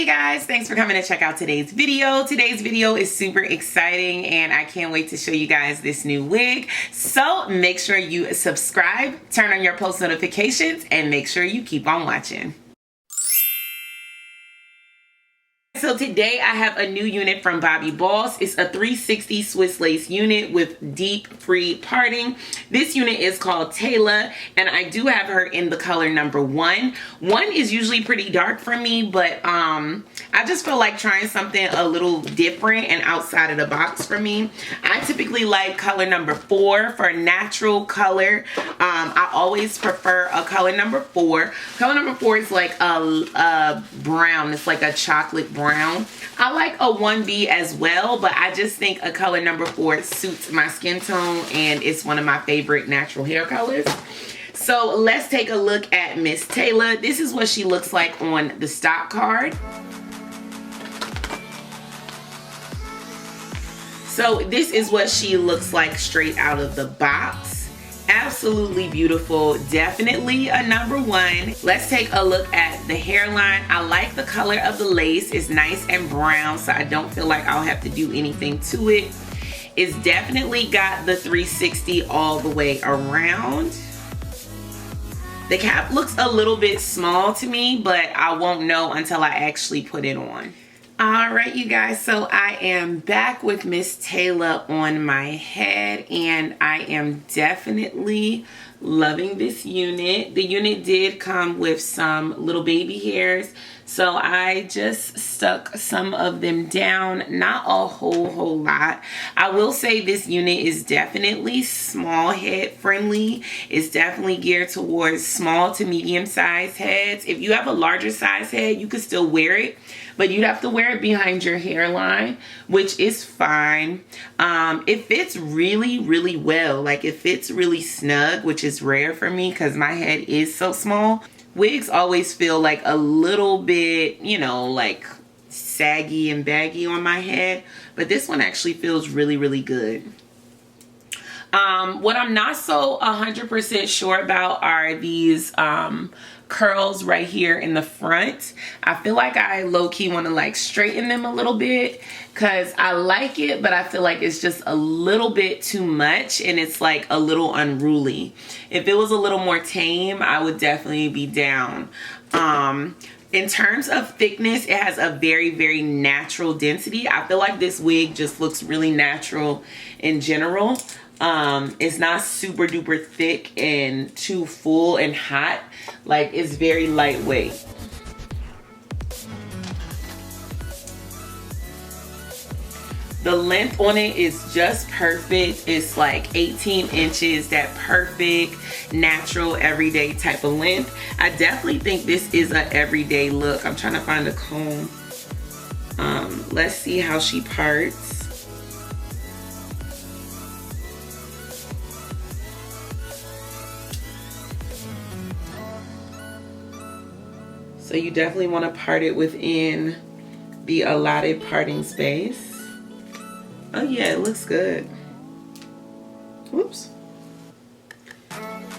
guys, thanks for coming to check out today's video. Today's video is super exciting and I can't wait to show you guys this new wig. So make sure you subscribe, turn on your post notifications, and make sure you keep on watching. So today I have a new unit from Bobbi Boss. It's a 360 Swiss lace unit with deep free parting. This unit is called TAYLAH and I do have her in the color number 1. 1 is usually pretty dark for me, but I just feel like trying something a little different and outside of the box for me. I typically like color number 4 for natural color. I always prefer a color number 4. Color number 4 is like a brown. It's like a chocolate brown. I like a 1B as well, but I just think a color number 4 suits my skin tone and it's one of my favorite natural hair colors. So let's take a look at Miss TAYLAH. This is what she looks like on the stock card. So this is what she looks like straight out of the box. Absolutely beautiful. Definitely a number 1. Let's take a look at the hairline. I like the color of the lace. It's nice and brown, so I don't feel like I'll have to do anything to it. It's definitely got the 360 all the way around. The cap looks a little bit small to me, but I won't know until I actually put it on. Alright you guys, so I am back with Miss TAYLAH on my head and I am definitely loving this unit. The unit did come with some little baby hairs, so I just stuck some of them down, not a whole lot. I will say this unit is definitely small head friendly. It's definitely geared towards small to medium size heads. If you have a larger size head, you could still wear it, but you'd have to wear it behind your hairline, which is fine. It fits really well. Like it fits really snug, which is rare for me because my head is so small. Wigs always feel like a little bit, you know, like saggy and baggy on my head, but this one actually feels really good. What I'm not so 100% sure about are these curls right here in the front. I feel like I low-key want to like straighten them a little bit because I like it, but I feel like it's just a little bit too much and it's like a little unruly. If it was a little more tame, I would definitely be down. In terms of thickness, it has a very natural density. I feel like this wig just looks really natural in general. It's not super duper thick and too full and hot. Like it's very lightweight. The length on it is just perfect. It's like 18 inches, that perfect natural everyday type of length. I definitely think this is an everyday look. I'm trying to find a comb. Let's see how she parts. So you definitely want to part it within the allotted parting space. Oh yeah, it looks good. Whoops.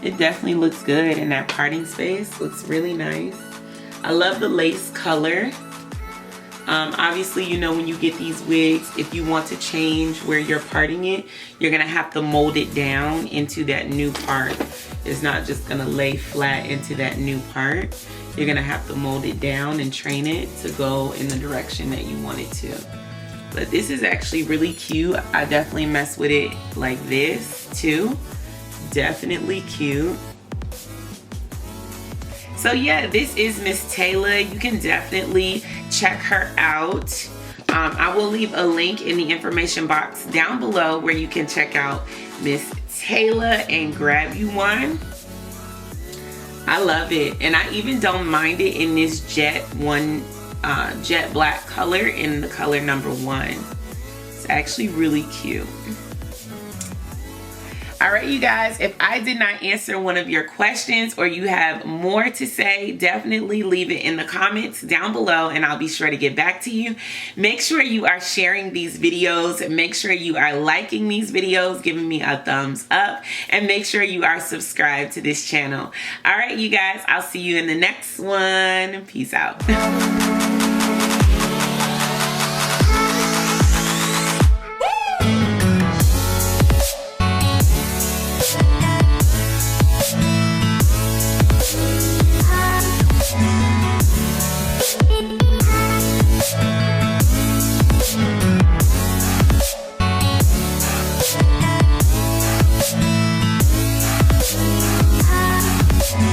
It definitely looks good in that parting space. Looks really nice. I love the lace color. Obviously, you know, when you get these wigs, if you want to change where you're parting it, you're gonna have to mold it down into that new part. It's not just gonna lay flat into that new part. You're gonna have to mold it down and train it to go in the direction that you want it to. But this is actually really cute. I definitely mess with it like this too. Definitely cute. So yeah, this is Miss TAYLAH. You can definitely check her out. I will leave a link in the information box down below where you can check out Miss TAYLAH and grab you one. I love it, and I even don't mind it in this jet black color in the color number 1. It's actually really cute. All right, you guys, if I did not answer one of your questions or you have more to say, definitely leave it in the comments down below and I'll be sure to get back to you. Make sure you are sharing these videos. Make sure you are liking these videos, giving me a thumbs up, and make sure you are subscribed to this channel. All right, you guys, I'll see you in the next one. Peace out.